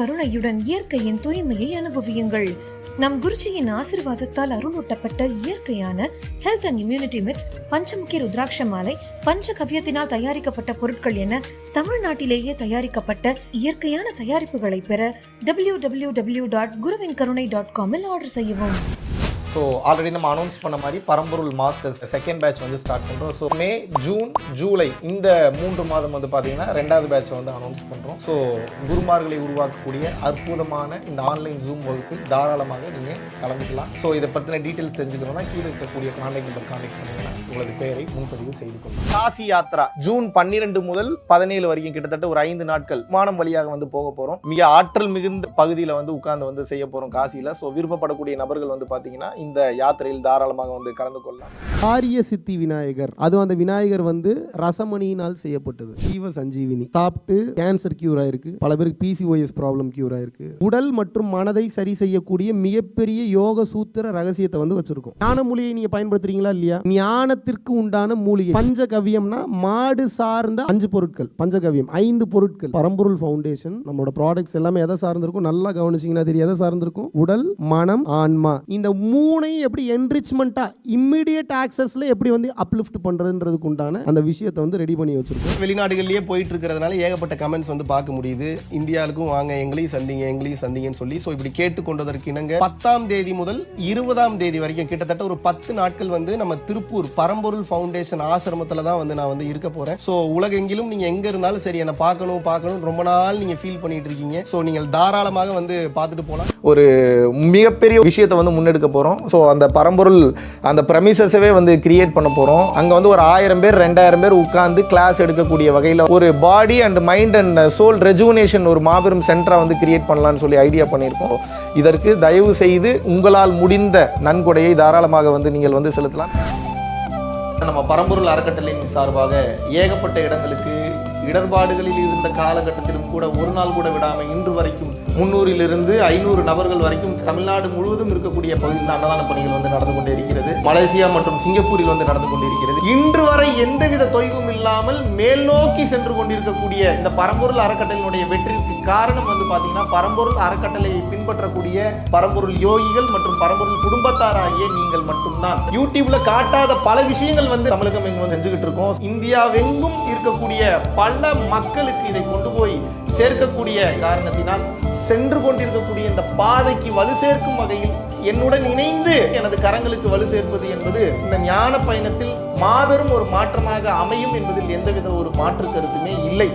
கருணையுடன் இயற்கையின் தூய்மையை அனுபவியுங்கள். நம் குருஜியின் ஆசீர்வாதத்தால் அருளூட்டப்பட்ட இயற்கையான ஹெல்த் அண்ட் இம்யூனிட்டி மிக்ஸ், பஞ்சமுகி ருத்ராட்ச மாலை, பஞ்சகவ்யத்தினால் தயாரிக்கப்பட்ட பொருட்கள் என தமிழ்நாட்டிலேயே தயாரிக்கப்பட்ட இயற்கையான தயாரிப்புகளை பெற www.guruvinkarunai.com ஆர்டர் செய்யவும். ஸோ ஆல்ரெடி நம்ம அனௌன்ஸ் பண்ண மாதிரி பரம்பொருள் மாஸ்டர்ஸ் செகண்ட் பேட்ச் வந்து ஸ்டார்ட் பண்ணுறோம். ஸோ மே, ஜூன், ஜூலை இந்த 3 மாதம் வந்து பார்த்தீங்கன்னா 2வது பேட்ச் வந்து அனௌன்ஸ் பண்ணுறோம். ஸோ குருமார்களை உருவாக்கக்கூடிய அற்புதமான இந்த ஆன்லைன் ஜூம் வகுப்பில் தாராளமாக நீங்கள் கலந்துக்கலாம். ஸோ இதை பற்றின டீட்டெயில்ஸ் தெரிஞ்சுக்கணும்னா கீழே இருக்கக்கூடிய கான்டாக்ட் நம்பர் கான்டாக்ட் பண்ணிங்கன்னா உங்களது பெயரை முன்பதிவு செய்து கொள்ளலாம். காசி யாத்ரா ஜூன் 12 முதல் 17 வரைக்கும் கிட்டத்தட்ட ஒரு 5 நாட்கள் விமானம் வழியாக வந்து போக போகிறோம். மிக ஆற்றல் மிகுந்த பகுதியில் வந்து உட்கார்ந்து வந்து செய்ய போகிறோம் காசியில். ஸோ விருப்பப்படக்கூடிய நபர்கள் வந்து பார்த்தீங்கன்னா இந்த யாத்திரையில் தாராளமாக வந்து கலந்து கொள்ளலாம். ஆரிய சித்தி விநாயகர், அது அந்த விநாயகர் வந்து ரசமணியினால் செய்யப்பட்டது. ஜீவ சஞ்சீவினி சாப்பிட்டு கேன்சர் கியூர் ஆயிருக்கு, பல பேருக்கு PCOS ப்ராப்ளம் கியூர் ஆயிருக்கு. உடல் மற்றும் மனதை சரி செய்யக்கூடிய மிகப்பெரிய யோக சூத்திர ரகசியத்தை வந்து வச்சிருக்கோம். ஞான மூலிகை நீங்க பயன்படுத்துறீங்களா இல்லையா? ஞானத்திற்கு உண்டான மூலிகை பஞ்சகவ்யம்னா மாடு சார்ந்த 5 பொருட்கள், பஞ்சகவ்யம் 5 பொருட்கள். பரம்பொருள் ஃபவுண்டேஷன் நம்மளோட ப்ராடக்ட்ஸ் எல்லாமே எதை சார்ந்திருக்கும் நல்லா கவனிச்சீங்கன்னா தெரியும். எதை சார்ந்திருக்கும்? உடல், மனம், ஆன்மா. இந்த 3 எப்படி என்ரிச்மெண்டா இமிடியேட் ஆக்சஸ்ல எப்படி வந்து அப்லிஃப்ட் பண்றதுன்றதுக்கு உண்டான அந்த விஷயத்தை வந்து ரெடி பண்ணி வச்சிருக்கோம். வெளிநாடுகளிலேயே போயிட்டு இருக்கிறதுனால ஏகப்பட்ட கமெண்ட்ஸ் வந்து பார்க்க முடியுது. இந்தியாவுக்கும் வாங்க, எங்களையும் சந்திங்கன்னு சொல்லி. ஸோ இப்படி கேட்டுக்கொண்டதற்கு இணங்க 10ஆம் தேதி முதல் 20ஆம் தேதி வரைக்கும் கிட்டத்தட்ட ஒரு 10 நாட்கள் வந்து நம்ம திருப்பூர் பரம்பொருள் ஃபவுண்டேஷன் ஆசிரமத்தில் தான் வந்து நான் வந்து இருக்க போறேன். ஸோ உலகெங்கிலும் நீங்க எங்க இருந்தாலும் சரி என்னை பார்க்கணும் ரொம்ப நாள் நீங்க ஃபீல் பண்ணிட்டு இருக்கீங்க. ஸோ நீங்கள் தாராளமாக வந்து பார்த்துட்டு போகலாம். ஒரு மிகப்பெரிய விஷயத்தை வந்து முன்னெடுக்க போகிறோம். ஸோ அந்த பரம்பொருள் அந்த ப்ரெமிசஸவே வந்து கிரியேட் பண்ண போகிறோம். அங்கே வந்து ஒரு 1000 பேர் 2000 பேர் உட்கார்ந்து கிளாஸ் எடுக்கக்கூடிய வகையில் ஒரு body and mind and soul rejuvenation ஒரு மாபெரும் சென்டரை வந்து கிரியேட் பண்ணலான்னு சொல்லி ஐடியா பண்ணியிருக்கோம். இதற்கு தயவு செய்து உங்களால் முடிந்த நன்கொடையை தாராளமாக வந்து நீங்கள் வந்து செலுத்தலாம். நம்ம பரம்பொருள் அறக்கட்டளையின் சார்பாக ஏகப்பட்ட இடங்களுக்கு இடர்பாடுகளில் இருந்த காலகட்டத்திலும் கூட ஒரு நாள் கூட விடாமல் இன்று வரைக்கும் 300 500 நபர்கள் வரைக்கும் தமிழ்நாடு முழுவதும் இருக்கக்கூடிய பகுதியில் அன்னதான பணிகள் வந்து நடந்து கொண்டே இருக்கிறது. மலேசியா மற்றும் சிங்கப்பூரில் வந்து நடந்து கொண்டிருக்கிறது. இன்று வரை எந்தவித தொய்வும் இல்லாமல் மேல் நோக்கி சென்று கொண்டிருக்கக்கூடிய இந்த பரம்பொருள் அறக்கட்டளையினுடைய வெற்றிக்கு காரணம் வந்து பார்த்தீங்கன்னா பரம்பொருள் அறக்கட்டளையை பின்பற்றக்கூடிய பரம்பொருள் யோகிகள் மற்றும் பரம்பொருள் குடும்பத்தார் ஆகிய நீங்கள் மட்டும்தான். யூடியூப்ல காட்டாத பல விஷயங்கள் வந்து தமிழகம் எங்கும் செஞ்சுக்கிட்டு இருக்கோம். இந்தியாவெங்கும் இருக்கக்கூடிய பல மக்களுக்கு இதை கொண்டு போய் சேர்க்கக்கூடிய காரணத்தினால் சென்று கொண்டிருக்கக்கூடிய இந்த பாதைக்கு வலு சேர்க்கும் வகையில் என்னுடன் இணைந்து எனது கரங்களுக்கு வலு சேர்ப்பது என்பது இந்த ஞான பயணத்தில் மாபெரும் ஒரு மாற்றமாக அமையும் என்பதில் எந்தவித ஒரு மாற்று கருத்துமே இல்லை.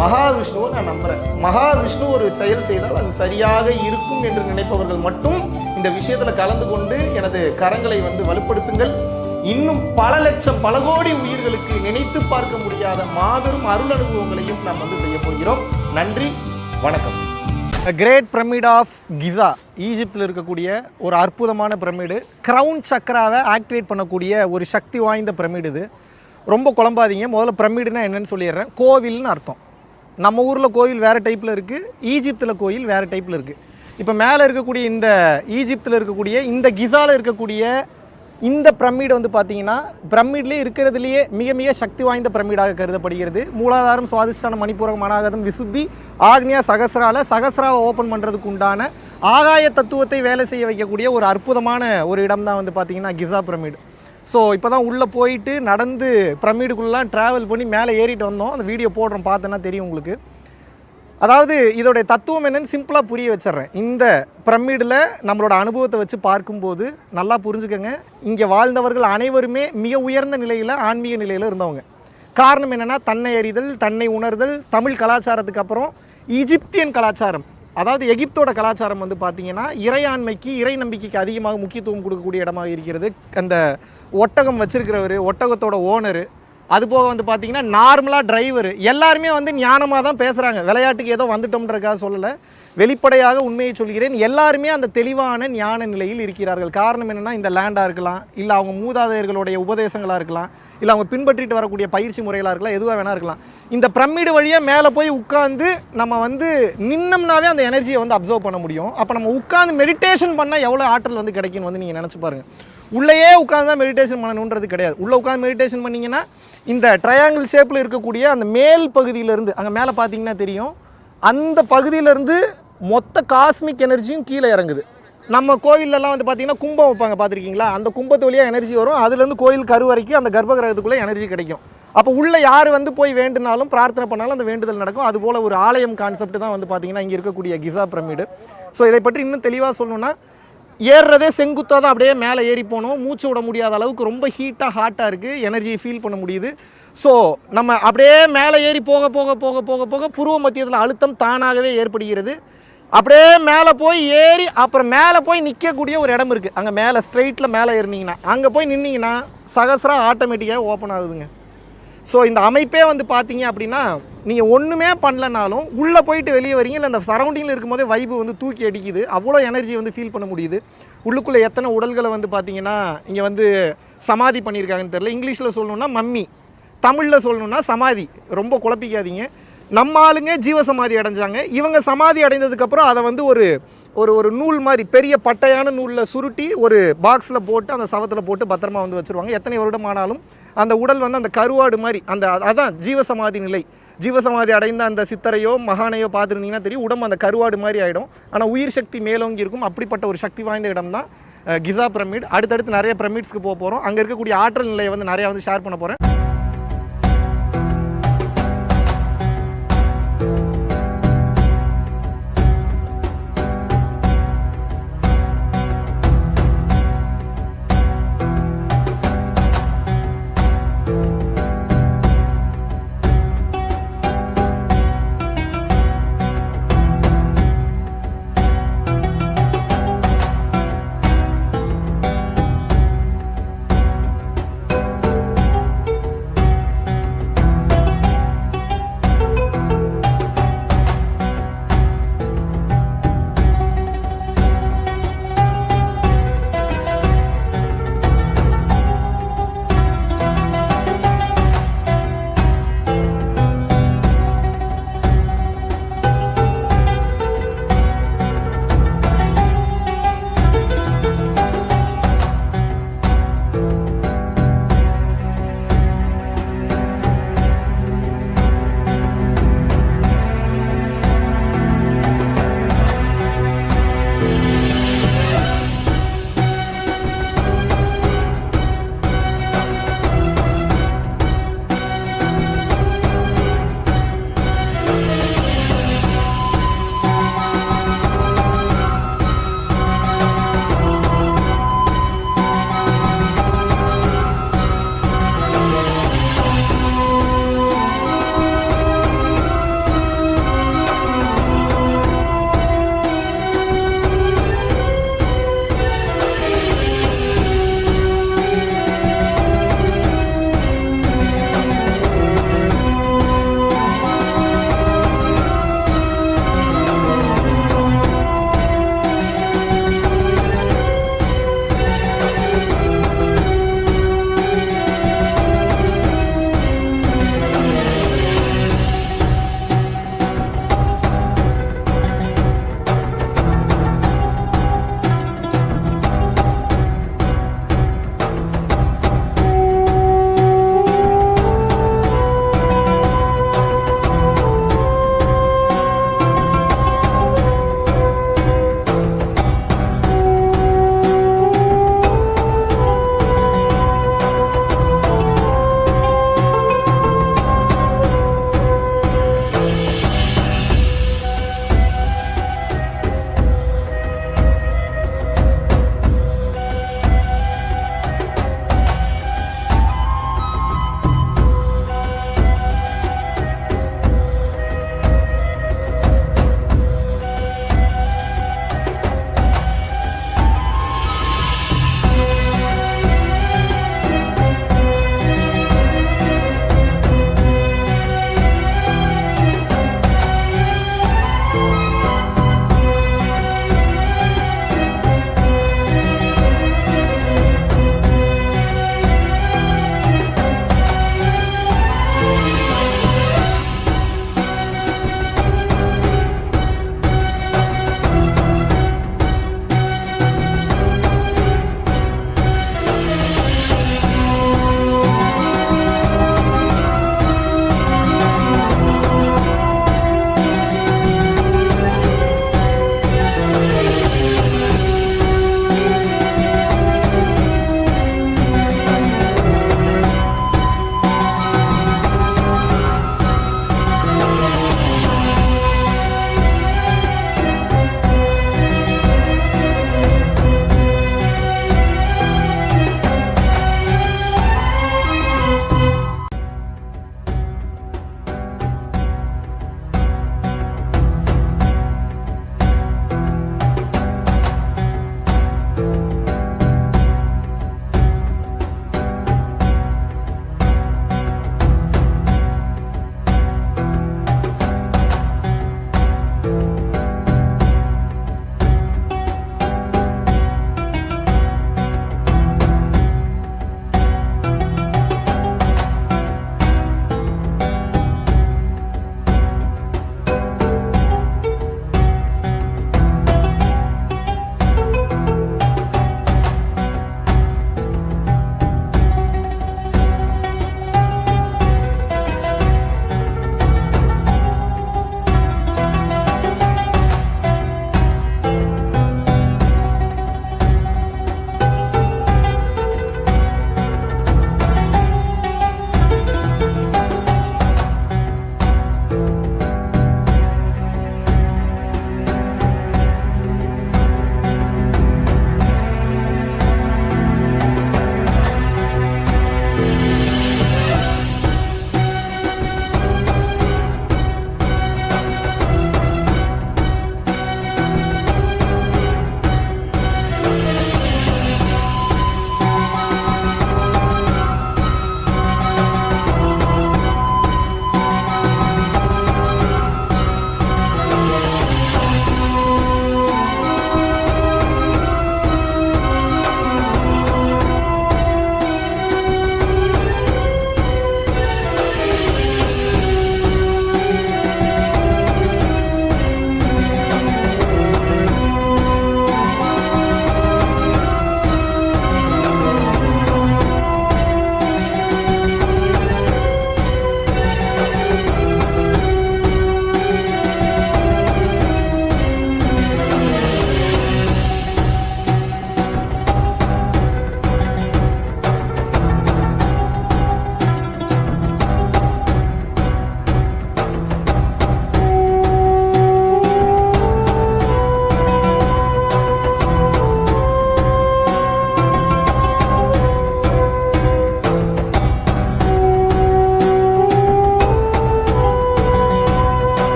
மகாவிஷ்ணுவை நான் நம்புறேன். மகாவிஷ்ணு ஒரு செயல் செய்தால் அது சரியாக இருக்கும் என்று நினைப்பவர்கள் மட்டும் இந்த விஷயத்துல கலந்து கொண்டு எனது கரங்களை வந்து வலுப்படுத்துங்கள். இன்னும் பல லட்சம் பல கோடி உயிர்களுக்கு நினைத்து பார்க்க முடியாத மாபெரும் அருள் அனுபவங்களையும் நாம் வந்து செய்ய போகிறோம். நன்றி, வணக்கம். கிரேட் பிரமிட் ஆஃப் கிசா, ஈஜிப்தில் இருக்கக்கூடிய ஒரு அற்புதமான பிரமிடு. கிரவுன் சக்கராவை ஆக்டிவேட் பண்ணக்கூடிய ஒரு சக்தி வாய்ந்த பிரமிடு. இது ரொம்ப குழம்பாதீங்க. முதல்ல பிரமிடுனா என்னன்னு சொல்லிடுறேன். கோவில்னு அர்த்தம். நம்ம ஊரில் கோவில் வேறு டைப்பில் இருக்குது, ஈஜிப்தில் கோயில் வேறு டைப்பில் இருக்குது. இப்போ மேலே இருக்கக்கூடிய இந்த ஈஜிப்தில் இருக்கக்கூடிய இந்த கிசாவில் இருக்கக்கூடிய இந்த பிரமிடு வந்து பார்த்தீங்கன்னா பிரமிட்லேயே இருக்கிறதுலையே மிக மிக சக்தி வாய்ந்த பிரமிடாக கருதப்படுகிறது. மூலாதாரம், சுவாதிஷ்டானம், மணிப்பூரகம், அநாகதம், விசுத்தி, ஆக்னியா, சகஸ்ராவை ஓப்பன் பண்ணுறதுக்கு உண்டான ஆகாய தத்துவத்தை வேலை செய்ய வைக்கக்கூடிய ஒரு அற்புதமான ஒரு இடம் தான் வந்து பார்த்தீங்கன்னா கிசா பிரமிடு. ஸோ இப்போ தான் உள்ளே போயிட்டு நடந்து பிரமிடுக்குள்ளெலாம் ட்ராவல் பண்ணி மேலே ஏறிட்டு வந்தோம். அந்த வீடியோ போடுறோம், பார்த்தோன்னா தெரியும் உங்களுக்கு. அதாவது இதோடைய தத்துவம் என்னன்னு சிம்பிளாக புரிய வச்சிட்றேன். இந்த பிரமிடில் நம்மளோட அனுபவத்தை வச்சு பார்க்கும்போது நல்லா புரிஞ்சுக்கோங்க. இங்கே வாழ்ந்தவர்கள் அனைவருமே மிக உயர்ந்த நிலையில், ஆன்மீக நிலையில் இருந்தவங்க. காரணம் என்னென்னா தன்னை அறிதல், தன்னை உணர்தல். தமிழ் கலாச்சாரத்துக்கு அப்புறம் ஈஜிப்தியன் கலாச்சாரம், அதாவது எகிப்தோட கலாச்சாரம் வந்து பார்த்திங்கன்னா இறையாண்மைக்கு, இறை நம்பிக்கைக்கு அதிகமாக முக்கியத்துவம் கொடுக்கக்கூடிய இடமாக இருக்கிறது. அந்த ஒட்டகம் வச்சிருக்கிறவர், ஒட்டகத்தோட ஓனரு, அதுபோக வந்து பார்த்தீங்கன்னா நார்மலாக டிரைவர் எல்லாருமே வந்து ஞானமாக தான் பேசுகிறாங்க. விளையாட்டுக்கு ஏதோ வந்துட்டோம்ன்றக்காக சொல்லலை, வெளிப்படையாக உண்மையை சொல்கிறேன். எல்லாருமே அந்த தெளிவான ஞான நிலையில் இருக்கிறார்கள். காரணம் என்னென்னா இந்த லேண்டாக இருக்கலாம், இல்லை அவங்க மூதாதையர்களுடைய உபதேசங்களாக இருக்கலாம், இல்லை அவங்க பின்பற்றிட்டு வரக்கூடிய பயிற்சி முறைகளாக இருக்கலாம், எதுவாக வேணா இருக்கலாம். இந்த பிரமிடு வழியாக மேலே போய் உட்காந்து நம்ம வந்து நின்னம்னாவே அந்த எனர்ஜியை வந்து அப்சர்வ் பண்ண முடியும். அப்போ நம்ம உட்காந்து மெடிடேஷன் பண்ணால் எவ்வளோ ஆற்றல் வந்து கிடைக்குன்னு வந்து நீங்கள் நினச்சி பாருங்கள். உள்ளேயே உட்காந்து தான் மெடிடேஷன் பண்ணணுன்றது கிடையாது. உள்ளே உட்காந்து மெடிடேஷன் பண்ணிங்கன்னா இந்த ட்ரையாங்கிள் ஷேப்பில் இருக்கக்கூடிய அந்த மேல் பகுதியிலேருந்து, அங்கே மேலே பார்த்தீங்கன்னா தெரியும், அந்த பகுதியிலேருந்து மொத்த காஸ்மிக் எனர்ஜியும் கீழே இறங்குது. நம்ம கோவிலெல்லாம் வந்து பார்த்தீங்கன்னா கும்பம் வைப்பாங்க, பார்த்துருக்கீங்களா? அந்த கும்பத்து வழியாக எனர்ஜி வரும், அதுலேருந்து கோயில் கரு வரைக்கும் அந்த கர்ப்பகிரகத்துக்குள்ளே எனர்ஜி கிடைக்கும். அப்போ உள்ளே யார் வந்து போய் வேண்டுனாலும் பிரார்த்தனை பண்ணாலும் அந்த வேண்டுதல் நடக்கும். அதுபோல் ஒரு ஆலயம் கான்செப்ட் தான் வந்து பார்த்தீங்கன்னா இங்கே இருக்கக்கூடிய கிசா பிரமிடு. ஸோ இதை பற்றி இன்னும் தெளிவாக சொல்லணும்னா, ஏறுறதே செங்குத்தாக தான் அப்படியே மேலே ஏறி போகணும், மூச்சு விட முடியாத அளவுக்கு ரொம்ப ஹாட்டாக இருக்குது, எனர்ஜியை ஃபீல் பண்ண முடியுது. ஸோ நம்ம அப்படியே மேலே ஏறி போக போக போக போக போக புருவ மத்தியத்தில் அழுத்தம் தானாகவே ஏற்படுகிறது. அப்படியே மேலே போய் ஏறி அப்புறம் மேலே போய் நிற்கக்கூடிய ஒரு இடம் இருக்குது, அங்கே மேலே ஸ்ட்ரெயிட்டில் மேலே ஏறினீங்கன்னா அங்கே போய் நின்னீங்கன்னா சகஸ்ரா ஆட்டோமேட்டிக்காக ஓப்பன் ஆகுதுங்க. ஸோ இந்த அமைப்பே வந்து பார்த்தீங்க அப்படின்னா நீங்கள் ஒன்றுமே பண்ணலனாலும் உள்ளே போயிட்டு வெளியே வரீங்க, இல்லை அந்த சரௌண்டிங்கில் இருக்கும்போதே வைப்பு வந்து தூக்கி அடிக்குது, அவ்வளோ எனர்ஜி வந்து ஃபீல் பண்ண முடியுது. உள்ளுக்குள்ளே எத்தனை உடல்களை வந்து பார்த்தீங்கன்னா இங்கே வந்து சமாதி பண்ணியிருக்காங்கன்னு தெரியல. இங்கிலீஷில் சொல்லணுன்னா மம்மி, தமிழில் சொல்லணுன்னா சமாதி. ரொம்ப குழப்பிக்காதீங்க. நம்ம ஆளுங்க ஜீவசமாதி அடைஞ்சாங்க, இவங்க சமாதி அடைந்ததுக்கப்புறம் அதை வந்து ஒரு ஒரு ஒரு நூல் மாதிரி பெரிய பட்டையான நூலில் சுருட்டி ஒரு பாக்ஸில் போட்டு அந்த சவத்தில் போட்டு பத்திரமா வந்து வச்சுருவாங்க. எத்தனை வருடமானாலும் அந்த உடல் வந்து அந்த கருவாடு மாதிரி அதான் ஜீவசமாதி நிலை. ஜீவசமாதி அடைந்த அந்த சித்தரையோ மகானையோ பார்த்துருந்தீங்கன்னா தெரியும், உடம்பு அந்த கருவாடு மாதிரி ஆகிடும், ஆனால் உயிர் சக்தி மேலோங்கி இருக்கும். அப்படிப்பட்ட ஒரு சக்தி வாய்ந்த இடம் தான் கிசா பிரமிட். அடுத்தடுத்து நிறைய பிரமிட்ஸ்க்கு போக போகிறோம். அங்கே இருக்கக்கூடிய ஆற்றல் நிலையை வந்து நிறையா வந்து ஷேர் பண்ண போகிறேன்.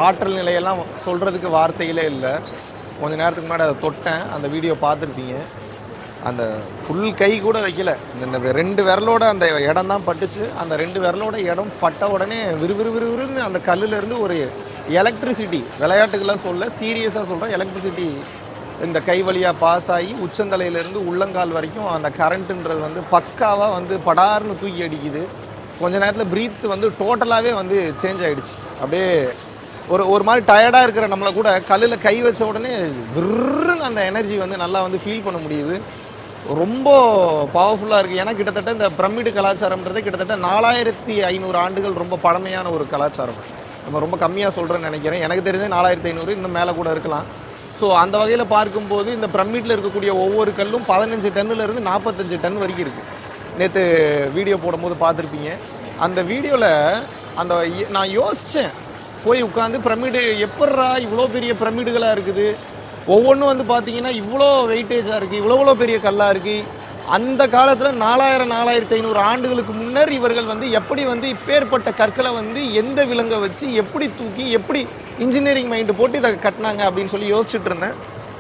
ஆற்றல் நிலையெல்லாம் சொல்கிறதுக்கு வார்த்தையிலே இல்லை. கொஞ்ச நேரத்துக்கு முன்னாடி அதை தொட்டேன், அந்த வீடியோ பார்த்துருப்பீங்க. அந்த ஃபுல் கை கூட வைக்கல, இந்த 2 விரலோட அந்த இடம் தான் பட்டுச்சு. அந்த 2 விரலோட இடம் பட்ட உடனே விறுவிறுன்னு அந்த கல்லுலேருந்து ஒரு எலக்ட்ரிசிட்டி, விளையாட்டுக்கெல்லாம் சொல்ல சீரியஸாக சொல்கிறேன், எலக்ட்ரிசிட்டி இந்த கை வழியாக பாஸ் ஆகி உச்சந்தலையிலேருந்து உள்ளங்கால் வரைக்கும் அந்த கரண்ட்டுன்றது வந்து பக்காவாக வந்து படார்னு தூக்கி அடிக்குது. கொஞ்ச நேரத்தில் ப்ரீத் வந்து டோட்டலாகவே வந்து சேஞ்ச் ஆகிடுச்சு. அப்படியே ஒரு மாதிரி டயர்டாக இருக்கிற நம்மளை கூட கல்லில் கை வச்ச உடனே விருன்னு அந்த எனர்ஜி வந்து நல்லா வந்து ஃபீல் பண்ண முடியுது. ரொம்ப பவர்ஃபுல்லாக இருக்குது. ஏன்னா கிட்டத்தட்ட இந்த பிரமிடு கலாச்சாரம்ன்றது கிட்டத்தட்ட 4500 ஆண்டுகள் ரொம்ப பழமையான ஒரு கலாச்சாரம். நம்ம ரொம்ப கம்மியாக சொல்கிறேன்னு நினைக்கிறேன். எனக்கு தெரிஞ்ச 4500 இன்னும் மேலே கூட இருக்கலாம். ஸோ அந்த வகையில் பார்க்கும்போது இந்த பிரமிடில் இருக்கக்கூடிய ஒவ்வொரு கல்லும் 15 டன்னுலேருந்து 45 டன் வரைக்கும் இருக்குது. நேற்று வீடியோ போடும்போது பார்த்துருப்பீங்க. அந்த வீடியோவில் அந்த நான் யோசித்தேன், போய் உட்காந்து பிரமிடு எப்பட்றா இவ்வளோ பெரிய பிரமிடுகளாக இருக்குது, ஒவ்வொன்றும் வந்து பார்த்தீங்கன்னா இவ்வளோ வெயிட்டேஜாக இருக்குது, இவ்வளோ பெரிய கல்லாக இருக்குது. அந்த காலத்தில் 4500 ஆண்டுகளுக்கு முன்னர் இவர்கள் வந்து எப்படி வந்து இப்பேற்பட்ட கற்களை வந்து எந்த விலங்கை வச்சு எப்படி தூக்கி எப்படி இன்ஜினியரிங் மைண்டு போட்டு இதை கட்டினாங்க அப்படின்னு சொல்லி யோசிச்சுட்டு இருந்தேன்.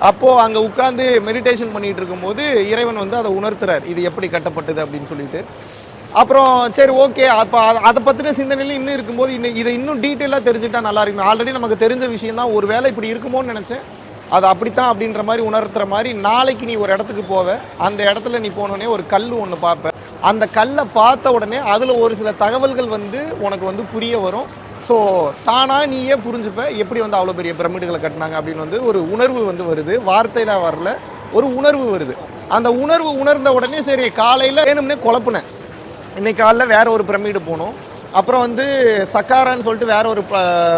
அப்போது அங்கே உட்காந்து மெடிடேஷன் பண்ணிகிட்டு இருக்கும்போது இறைவன் வந்து அதை உணர்த்துறார், இது எப்படி கட்டப்பட்டது அப்படின்னு சொல்லிட்டு. அப்புறம் சரி ஓகே, அப்போ அதை பற்றின சிந்தனையில் இன்னும் இருக்கும்போது இதை இன்னும் டீட்டெயிலாக தெரிஞ்சுட்டா நல்லா இருக்கும். ஆல்ரெடி நமக்கு தெரிஞ்ச விஷயம் தான், ஒரு வேளை இப்படி இருக்குமோன்னு நினச்சேன். அது அப்படித்தான் அப்படின்ற மாதிரி உணர்த்துற மாதிரி, நாளைக்கு நீ ஒரு இடத்துக்கு போவ, அந்த இடத்துல நீ போனோடனே ஒரு கல் ஒன்று பார்ப்ப, அந்த கல்லை பார்த்த உடனே அதில் ஒரு சில தகவல்கள் வந்து உனக்கு வந்து புரிய வரும். ஸோ தானாக நீயே புரிஞ்சுப்ப எப்படி வந்து அவ்வளோ பெரிய பிரமிடுகளை கட்டினாங்க அப்படின்னு வந்து ஒரு உணர்வு வந்து வருது. வார்த்தையில் வரல, ஒரு உணர்வு வருது. அந்த உணர்வு உணர்ந்த உடனே சரி காலையில் வேணும்னே குழப்புனேன். இன்னைக்கு காலைல வேறு ஒரு பிரமிடு போகணும், அப்புறம் வந்து சக்காரான்னு சொல்லிட்டு வேறு ஒரு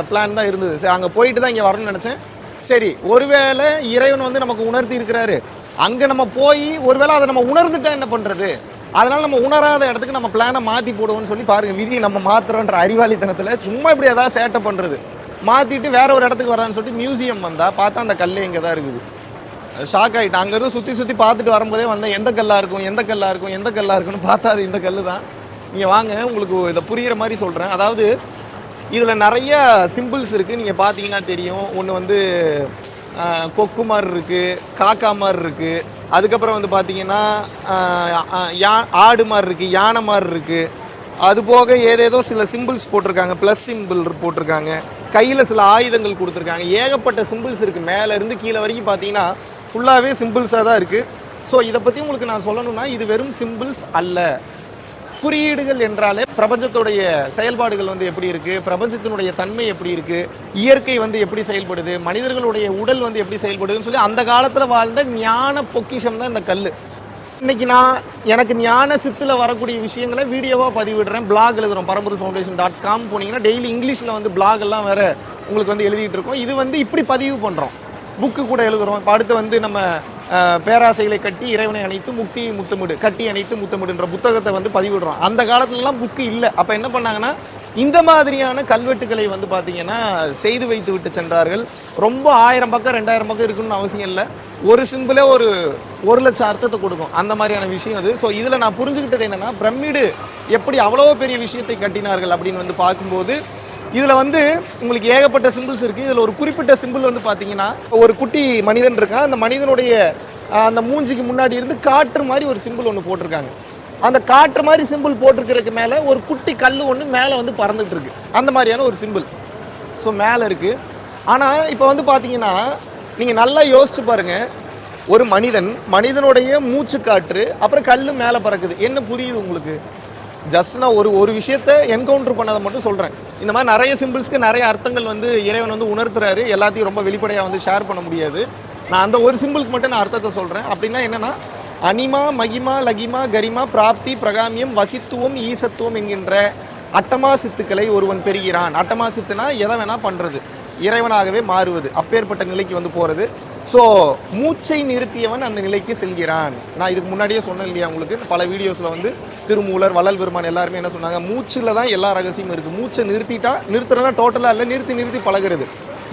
பிளான் தான் இருந்தது. சரி அங்கே போயிட்டு தான் இங்கே வரணும்னு நினச்சேன். சரி ஒருவேளை இறைவன் வந்து நமக்கு உணர்த்தி இருக்கிறாரு, அங்கே நம்ம போய் ஒருவேளை அதை நம்ம உணர்ந்துட்டா என்ன பண்ணுறது, அதனால் நம்ம உணராத இடத்துக்கு நம்ம பிளானை மாற்றி போடுவோம்னு சொல்லி பாருங்கள், விதியை நம்ம மாற்றுறோன்ற அறிவாளித்தனத்தில் சும்மா இப்படி ஏதாவது சேட்டை பண்ணுறது. மாற்றிட்டு வேற ஒரு இடத்துக்கு வரான்னு சொல்லிட்டு மியூசியம் வந்தால் பார்த்தா அந்த கல் இங்கே தான் இருக்குது. ஷாக் ஆகிட்டேன். அங்கேருந்து சுற்றி பார்த்துட்டு வரும்போதே வந்தேன், எந்த கல்லாக இருக்கும் எந்த கல்லாக இருக்கும் எந்த கல்லாக இருக்குன்னு பார்த்தா அது இந்த கல் தான். நீங்கள் வாங்க உங்களுக்கு இதை புரிகிற மாதிரி சொல்கிறேன். அதாவது இதில் நிறைய சிம்பிள்ஸ் இருக்குது, நீங்கள் பார்த்தீங்கன்னா தெரியும். ஒன்று வந்து கொக்கு மாதிரி இருக்குது, காக்கா மாதிரி இருக்குது, அதுக்கப்புறம் வந்து பார்த்தீங்கன்னா ஆடு மாதிரி இருக்குது, யானை மாதிரி இருக்குது. அதுபோக ஏதேதோ சில சிம்பிள்ஸ் போட்டிருக்காங்க, ப்ளஸ் சிம்பிள் போட்டிருக்காங்க, கையில் சில ஆயுதங்கள் கொடுத்துருக்காங்க. ஏகப்பட்ட சிம்பிள்ஸ் இருக்குது. மேலேருந்து கீழே வரைக்கும் பார்த்தீங்கன்னா ஃபுல்லாகவே சிம்பிள்ஸாக தான் இருக்குது. ஸோ இதை பற்றி உங்களுக்கு நான் சொல்லணும்னா இது வெறும் சிம்பிள்ஸ் அல்ல. குறியீடுகள் என்றாலே பிரபஞ்சத்துடைய செயல்பாடுகள் வந்து எப்படி இருக்குது, பிரபஞ்சத்தினுடைய தன்மை எப்படி இருக்குது, இயற்கை வந்து எப்படி செயல்படுது, மனிதர்களுடைய உடல் வந்து எப்படி செயல்படுதுன்னு சொல்லி அந்த காலத்தில் வாழ்ந்த ஞான பொக்கிஷம் தான் இந்த கல். இன்றைக்கி எனக்கு ஞான சித்தில் வரக்கூடிய விஷயங்களை வீடியோவாக பதிவிடுறேன், பிளாக் எழுதுகிறோம். paramporilfoundation.com போனீங்கன்னா டெய்லி இங்கிலீஷில் வந்து பிளாக் எல்லாம் வேறு உங்களுக்கு வந்து எழுதிட்டு இருக்கோம். இது வந்து இப்படி பதிவு பண்ணுறோம், புக்கு கூட எழுதுகிறோம். இப்போ அடுத்து வந்து நம்ம பேராசைகளை கட்டி இறைவனை அணைத்து முக்தி முத்தமிடு, கட்டி அணைத்து முத்தமிடுன்ற புத்தகத்தை வந்து பதிவிடுறோம். அந்த காலத்துலலாம் புக்கு இல்லை. அப்போ என்ன பண்ணாங்கன்னா இந்த மாதிரியான கல்வெட்டுக்களை வந்து பார்த்தீங்கன்னா செய்து வைத்து விட்டு சென்றார்கள். ரொம்ப 1000 பக்கம் 2000 பக்கம் இருக்குன்னு அவசியம் இல்லை. ஒரு சிம்பிளே ஒரு 1,00,000 அர்த்தத்தை கொடுக்கும், அந்த மாதிரியான விஷயம் அது. ஸோ இதில் நான் புரிஞ்சுக்கிட்டது என்னென்னா, பிரமிடு எப்படி அவ்வளோ பெரிய விஷயத்தை கட்டினார்கள் அப்படின்னு வந்து பார்க்கும்போது இதில் வந்து உங்களுக்கு ஏகப்பட்ட சிம்பிள்ஸ் இருக்குது. இதில் ஒரு குறிப்பிட்ட சிம்பிள் வந்து பார்த்தீங்கன்னா ஒரு குட்டி மனிதன் இருக்கான், அந்த மனிதனுடைய அந்த மூஞ்சிக்கு முன்னாடி இருந்து காற்று மாதிரி ஒரு சிம்பிள் ஒன்று போட்டிருக்காங்க. அந்த காற்று மாதிரி சிம்பிள் போட்டிருக்கிறதுக்கு மேலே ஒரு குட்டி கல் ஒன்று மேலே வந்து பறந்துட்டு இருக்கு, அந்த மாதிரியான ஒரு சிம்பிள். ஸோ மேலே இருக்குது. ஆனால் இப்போ வந்து பார்த்தீங்கன்னா நீங்கள் நல்லா யோசிச்சு பாருங்கள், ஒரு மனிதனுடைய மூச்சு காற்று, அப்புறம் கல் மேலே பறக்குது. என்ன புரியுது உங்களுக்கு? ஜஸ்ட் நான் ஒரு விஷயத்தை என்கவுண்டர் பண்ணதை மட்டும் சொல்கிறேன். இந்த மாதிரி நிறைய சிம்பிள்ஸ்க்கு நிறைய அர்த்தங்கள் வந்து இறைவன் வந்து உணர்த்துறாரு. எல்லாத்தையும் ரொம்ப வெளிப்படையாக வந்து ஷேர் பண்ண முடியாது. நான் அந்த ஒரு சிம்பிளுக்கு மட்டும் நான் அர்த்தத்தை சொல்கிறேன். அப்படின்னா என்னென்னா, அனிமா மகிமா லகிமா கரிமா பிராப்தி பிரகாமியம் வசித்துவம் ஈசத்துவம் என்கின்ற அட்டமா சித்துக்களை ஒருவன் பெறுகிறான். அட்டமா சித்துனா எதை வேணால் பண்ணுறது, இறைவனாகவே மாறுவது, அப்பேற்பட்ட நிலைக்கு வந்து போகிறது. ஸோ மூச்சை நிறுத்தியவன் அந்த நிலைக்கு செல்கிறான். நான் இதுக்கு முன்னாடியே சொன்னேன் இல்லையா உங்களுக்கு, பல வீடியோஸில் வந்து திருமூலர் வள்ளல் பெருமான் எல்லாருமே என்ன சொன்னாங்க, மூச்சில் தான் எல்லா ரகசியமும் இருக்குது. மூச்சை நிறுத்துறதுனா டோட்டலாக இல்லை, நிறுத்தி பழகிறது.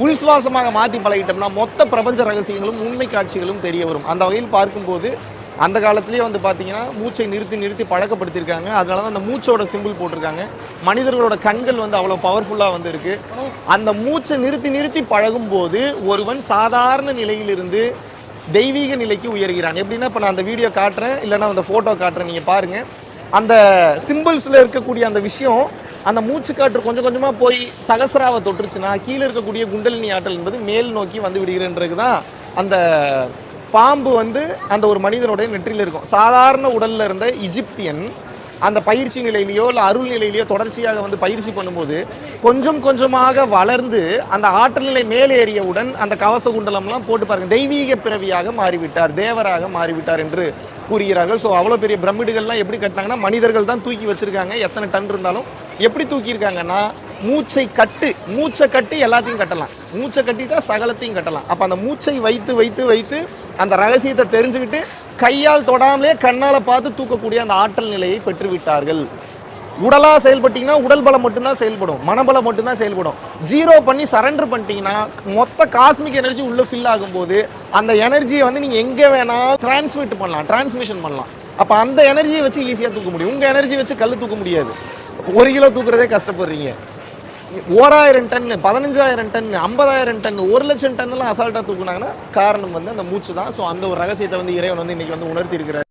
உள்சுவாசமாக மாற்றி பழகிட்டோம்னா மொத்த பிரபஞ்ச ரகசியங்களும் உண்மை காட்சிகளும் தெரிய வரும். அந்த வகையில் பார்க்கும்போது அந்த காலத்துலேயே வந்து பார்த்தீங்கன்னா மூச்சை நிறுத்தி நிறுத்தி பழக்கப்படுத்தியிருக்காங்க. அதனால தான் அந்த மூச்சோட சிம்பிள் போட்டிருக்காங்க. மனிதர்களோட கண்கள் வந்து அவ்வளோ பவர்ஃபுல்லாக வந்து இருக்குது. அந்த மூச்சை நிறுத்தி நிறுத்தி பழகும்போது ஒருவன் சாதாரண நிலையிலிருந்து தெய்வீக நிலைக்கு உயர்கிறான். எப்படின்னா இப்போ நான் அந்த வீடியோ காட்டுறேன், இல்லைன்னா அந்த ஃபோட்டோ காட்டுறேன், நீங்கள் பாருங்கள். அந்த சிம்பிள்ஸில் இருக்கக்கூடிய அந்த விஷயம், அந்த மூச்சு காற்று கொஞ்சம் கொஞ்சமாக போய் சகசராவை தொட்டுருச்சுன்னா கீழே இருக்கக்கூடிய குண்டலினி ஆற்றல் என்பது மேல் நோக்கி வந்து விடுகிறன்றது தான் அந்த பாம்பு வந்து அந்த ஒரு மனிதனுடைய நெற்றியில் இருக்கும். சாதாரண உடலில் இருந்த இஜிப்தியன் அந்த பயிற்சி நிலையிலையோ இல்லை அருள் நிலையிலையோ தொடர்ச்சியாக வந்து பயிற்சி பண்ணும்போது கொஞ்சம் கொஞ்சமாக வளர்ந்து அந்த ஆற்றல் நிலை மேலே ஏறியவுடன் அந்த கவச குண்டலம்லாம் போட்டு பாருங்கள், தெய்வீக பிறவியாக மாறிவிட்டார், தேவராக மாறிவிட்டார் என்று கூறுகிறார்கள். ஸோ அவ்வளோ பெரிய பிரமிடுகள்லாம் எப்படி கட்டினாங்கன்னா மனிதர்கள் தான் தூக்கி வச்சுருக்காங்க. எத்தனை டன் இருந்தாலும் எப்படி தூக்கியிருக்காங்கன்னா மூச்சை கட்டி எல்லாத்தையும் கட்டலாம். மூச்சை கட்டிட்டா சகலத்தையும் கட்டலாம். அப்போ அந்த மூச்சை வைத்து வைத்து வைத்து அந்த ரகசியத்தை தெரிஞ்சுக்கிட்டு கையால் தொடாமலே கண்ணால் பார்த்து தூக்கக்கூடிய அந்த ஆற்றல் நிலையை பெற்றுவிட்டார்கள். உடலாக செயல்பட்டீங்கன்னா உடல் பலம் மட்டும்தான் செயல்படும், மனபலம் மட்டும்தான் செயல்படும். ஜீரோ பண்ணி சரண்டர் பண்ணிட்டீங்கன்னா மொத்த காஸ்மிக் எனர்ஜி உள்ளே ஃபில் ஆகும்போது அந்த எனர்ஜியை வந்து நீங்கள் எங்கே வேணாலும் டிரான்ஸ்மிஷன் பண்ணலாம். அப்போ அந்த எனர்ஜியை வச்சு ஈஸியாக தூக்க முடியும். உங்கள் எனர்ஜி வச்சு கல் தூக்க முடியாது. 1 கிலோ தூக்குறதே கஷ்டப்படுறீங்க. 1000 டன், 15,000 டன், 50,000 டன், 1,00,000 டன்லாம் அசால்ட்டாக தூக்குனாங்கன்னா காரணம் வந்து அந்த மூச்சு தான். ஸோ அந்த ஒரு ரகசியத்தை வந்து இறைவன் வந்து இன்னைக்கு வந்து உணர்த்தி இருக்கிறார்.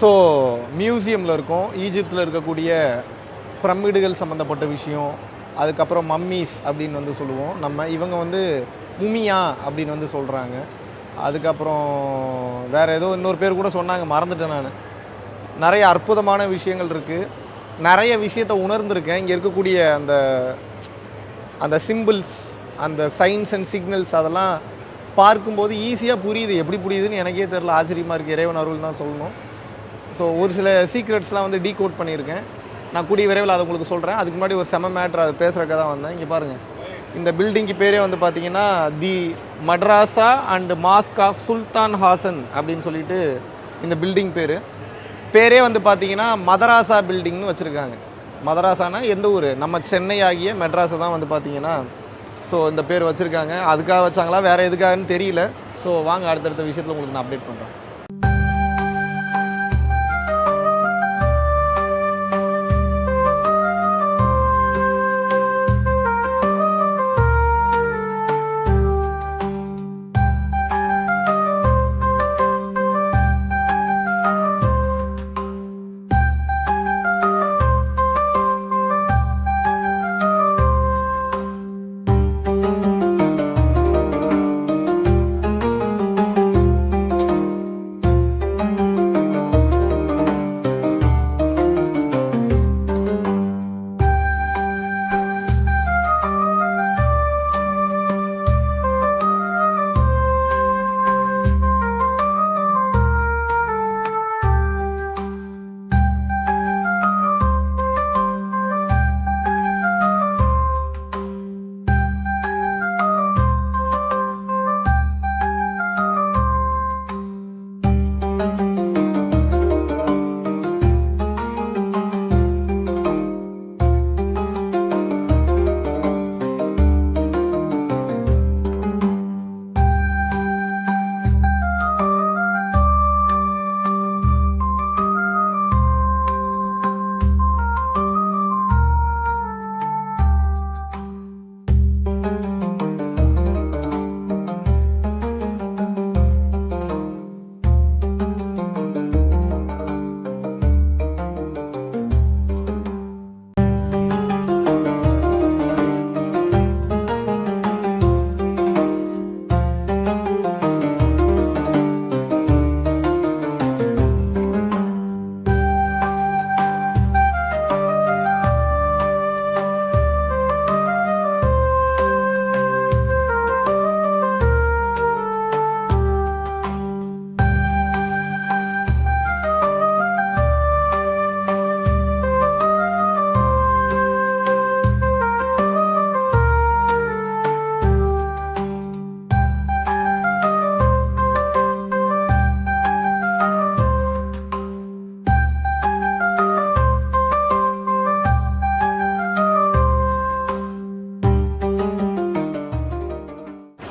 ஸோ மியூசியமில் இருக்கும், ஈஜிப்தில் இருக்கக்கூடிய பிரமிடுகள் சம்மந்தப்பட்ட விஷயம், அதுக்கப்புறம் மம்மீஸ் அப்படின்னு வந்து சொல்லுவோம் நம்ம. இவங்க வந்து முமியா அப்படின்னு வந்து சொல்கிறாங்க. அதுக்கப்புறம் வேறு ஏதோ இன்னொரு பேர் கூட சொன்னாங்க, மறந்துட்டேன் நான். நிறைய அற்புதமான விஷயங்கள் இருக்குது. நிறைய விஷயத்தை உணர்ந்திருக்கேன். இங்கே இருக்கக்கூடிய அந்த அந்த சிம்பிள்ஸ், அந்த சைன்ஸ் அண்ட் சிக்னல்ஸ் அதெல்லாம் பார்க்கும்போது ஈஸியாக புரியுது. எப்படி புரியுதுன்னு எனக்கே தெரியல, ஆச்சரியமாக இருக்குது. இறைவன் அருள் தான் சொல்லணும். ஸோ ஒரு சில சீக்ரெட்ஸ்லாம் வந்து டீகோட் பண்ணியிருக்கேன். நான் கூடிய விரைவில் அதை உங்களுக்கு சொல்கிறேன். அதுக்கு முன்னாடி ஒரு செம மேட்ரு அது பேசுகிறக்காக தான் வந்தேன். இங்கே பாருங்கள், இந்த பில்டிங்க்கு பேரே வந்து பார்த்தீங்கன்னா தி மட்ராஸா அண்ட் மாஸ்க் ஆஃப் சுல்தான் ஹாசன் அப்படின்னு சொல்லிட்டு இந்த பில்டிங் பேரே வந்து பார்த்தீங்கன்னா மதராசா பில்டிங்னு வச்சுருக்காங்க. மதராசானா எந்த ஊர்? நம்ம சென்னை ஆகிய மெட்ராஸை தான் வந்து பார்த்தீங்கன்னா ஸோ இந்த பேர் வச்சுருக்காங்க. அதுக்காக வச்சாங்களா வேறு எதுக்காகன்னு தெரியல. ஸோ வாங்க அடுத்தடுத்த விஷயத்தில் உங்களுக்கு நான் அப்டேட் பண்ணுறேன்.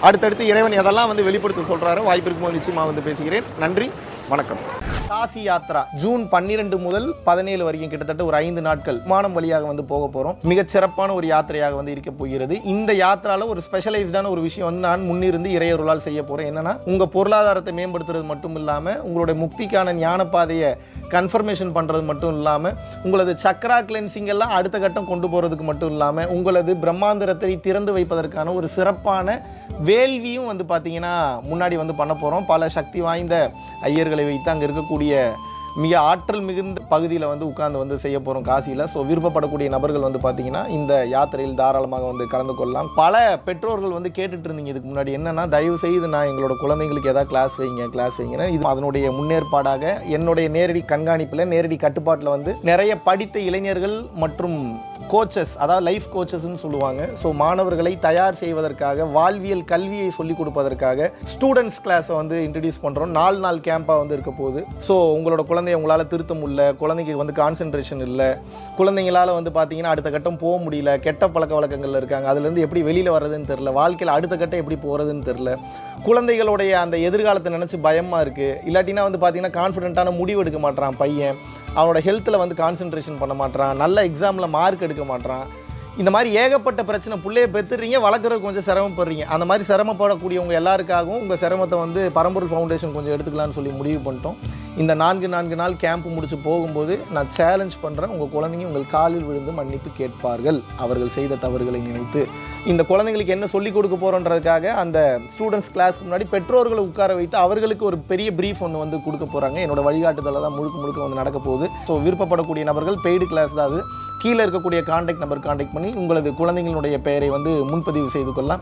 அடுத்தடுத்து இறைவன் எதெல்லாம் வந்து வெளிப்படுத்த சொல்கிறாரோ வாய்ப்பு இருக்கும்போது நிச்சயமாக வந்து பேசுகிறேன். நன்றி, வணக்கம். காசி யாத்ரா ஜூன் 12 முதல் 17 வரைக்கும் கிட்டத்தட்ட ஒரு 5 நாட்கள் விமானம் வழியாக வந்து போக போகிறோம். மிகச்சிறப்பான ஒரு யாத்திரையாக வந்து இருக்க போகிறது. இந்த யாத்திரால ஒரு ஸ்பெஷலைஸ்டான ஒரு விஷயம் வந்து நான் முன்னிருந்து இறையருளால் செய்ய போகிறேன். என்னன்னா, உங்கள் பொருளாதாரத்தை மேம்படுத்துறது மட்டும் இல்லாமல் உங்களுடைய முக்திக்கான ஞான பாதையை கன்ஃபர்மேஷன் பண்ணுறது மட்டும் இல்லாமல் உங்களது சக்ரா கிளென்சிங் எல்லாம் அடுத்த கட்டம் கொண்டு போகிறதுக்கு மட்டும் இல்லாமல் உங்களது பிரம்மாந்திரத்தை திறந்து வைப்பதற்கான ஒரு சிறப்பான வேள்வியும் வந்து பார்த்தீங்கன்னா முன்னாடி வந்து பண்ண போகிறோம். பல சக்தி வாய்ந்த ஐயர்களை வைத்து அங்கே இருக்கக்கூடிய மிக ஆற்றல் மிகுந்த பகுதியில் வந்து உட்கார்ந்து வந்து செய்ய போகிறோம் காசியில். ஸோ விருப்பப்படக்கூடிய நபர்கள் வந்து பார்த்தீங்கன்னா இந்த யாத்திரையில் தாராளமாக வந்து கலந்து கொள்ளலாம். பல பெற்றோர்கள் வந்து கேட்டுட்டு இருந்தீங்க இதுக்கு முன்னாடி, என்னன்னா தயவு செய்து நான் எங்களோட குழந்தைங்களுக்கு ஏதாவது கிளாஸ் வைங்க. இது அதனுடைய முன்னேற்பாடாக என்னுடைய நேரடி கண்காணிப்பில் நேரடி கட்டுப்பாட்டில் வந்து நிறைய படித்த இளைஞர்கள் மற்றும் கோச்சஸ், அதாவது லைஃப் கோச்சஸ்ன்னு சொல்லுவாங்க. ஸோ மாணவர்களை தயார் செய்வதற்காக வாழ்வியல் கல்வியை சொல்லிக் கொடுப்பதற்காக ஸ்டூடெண்ட்ஸ் கிளாஸை வந்து இன்ட்ரடியூஸ் பண்ணுறோம். 4 நாள் கேம்பாக வந்து இருக்க போகுது. ஸோ உங்களோட குழந்தைய உங்களால் திருத்த முடியல, குழந்தைக்கு வந்து கான்சென்ட்ரேஷன் இல்லை, குழந்தைங்களால் வந்து பார்த்தீங்கன்னா அடுத்த கட்டம் போக முடியல, கெட்ட பழக்க வழக்கங்கள் இருக்காங்க, அதுலேருந்து எப்படி வெளியில் வர்றதுன்னு தெரில, வாழ்க்கையில் அடுத்த கட்டம் எப்படி போகிறதுன்னு தெரில, குழந்தைகளுடைய அந்த எதிர்காலத்தை நினச்சி பயமாக இருக்குது, இல்லாட்டினா வந்து பார்த்தீங்கன்னா கான்ஃபிடென்ட்டான முடிவு எடுக்க மாட்டான் பையன், அவனோட ஹெல்த்தில் வந்து கான்சென்ட்ரேஷன் பண்ண மாட்டான், நல்ல எக்ஸாமில் மார்க் எடுக்க மாட்டான், இந்த மாதிரி ஏகப்பட்ட பிரச்சனை. பிள்ளையை பெற்றுறீங்க, வளர்க்குறது கொஞ்சம் சிரமப்படுறீங்க. அந்த மாதிரி சிரமப்படக்கூடியவங்க எல்லாருக்காகவும் உங்கள் சிரமத்தை வந்து பரம்பொருள் ஃபவுண்டேஷன் கொஞ்சம் எடுத்துக்கலான்னு சொல்லி முடிவு பண்ணிட்டோம். இந்த 4 நாள் கேம்ப் முடிச்சு போகும்போது நான் சேலஞ்ச் பண்ணுறேன், உங்கள் குழந்தைங்க உங்கள் காலில் விழுந்து மன்னிப்பு கேட்பார்கள் அவர்கள் செய்த தவறுகளை நினைத்து. இந்த குழந்தைங்களுக்கு என்ன சொல்லிக் கொடுக்க போகிறோன்றதுக்காக அந்த ஸ்டூடெண்ட்ஸ் கிளாஸ்க்கு முன்னாடி பெற்றோர்களை உட்கார வைத்து அவர்களுக்கு ஒரு பெரிய ப்ரீஃப் ஒன்று வந்து கொடுக்க போகிறாங்க. என்னோட வழிகாட்டுதலில் தான் முழுக்க வந்து நடக்க போகுது. ஸோ விருப்பப்படக்கூடிய நபர்கள் பெய்டு கிளாஸ் தான் அது. கீழே இருக்கக்கூடிய கான்டாக்ட் நம்பர் கான்டாக்ட் பண்ணி உங்களது குழந்தைங்களுடைய பெயரை வந்து முன்பதிவு செய்து கொள்ளலாம்.